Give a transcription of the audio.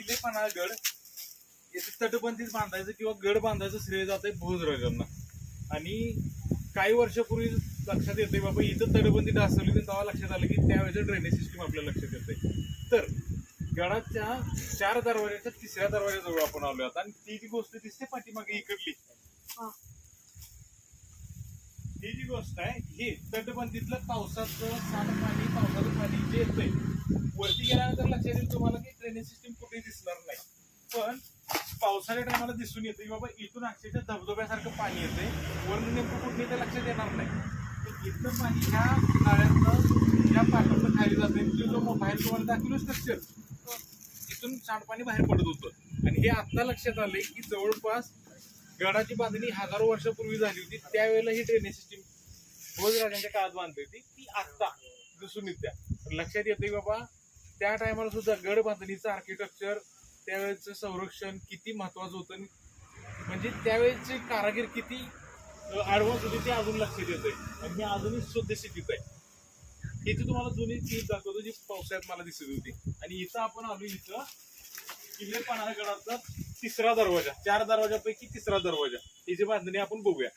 किल्ले पन्हाळगड याचे तटबंदीच बांधायचं किंवा गड बांधायचं श्रेय जात आहे भोजराजांना. आणि काही वर्षापूर्वी लक्षात येते बाबा इथं तटबंदी ढासळली तेव्हा लक्षात आलं की त्यावेळेचं ड्रेनेज सिस्टीम आपल्या लक्षात येते. तर गडाच्या 4 दरवाजाच्या 3ऱ्या दरवाजाजवळ आपण आलो आता. आणि ती जी गोष्ट दिसते पाठीमागे इकडली, ही जी गोष्ट आहे ही तटबंदीतलं पावसाचं पावसाचं पाणी जे येतंय वरती गेल्यानंतर लक्षात येईल तुम्हाला की ड्रेनेज सिस्टीम कुठेही दिसणार नाही. पण पावसाच्या टायमाला दिसून येतं की बाबा इथून अक्षरशः धबधब्यासारखं पाणी येतंय. वरून नेमकं कुठे येतं लक्षात येणार नाही. तर इथलं पाणी ह्या नाळ्यातनं या पाटातनं खाली जाते. जो बाहेर तुम्हाला दाखवलं स्ट्रक्चर इथून सांडपाणी बाहेर पडत होतं. आणि हे आता लक्षात आलंय की जवळपास गडाची बांधणी हजारो वर्षापूर्वी झाली होती. त्यावेळेला ही ड्रेनेज सिस्टीम भोजराजांच्या काळात बांधली होती ती आता दिसून येत्या. लक्षात येते बाबा त्या टायमाला सुद्धा गड बांधणीचं आर्किटेक्चर त्यावेळेचं संरक्षण किती महत्वाचं होतं. म्हणजे त्यावेळेचे कारागीर किती ऍडव्हान्स होते ते अजून लक्षात येतंय. आणि हे अजूनही सद्यस्थितीत आहे. इथे तुम्हाला जुनी चीज दाखवतो जी पावसाळ्यात मला दिसत होती. आणि इथं आपण आलो इथं किल्ले पन्हाळगडाचा 3रा दरवाजा, 4 दरवाजापैकी 3रा दरवाजा याची बांधणी आपण बघूया.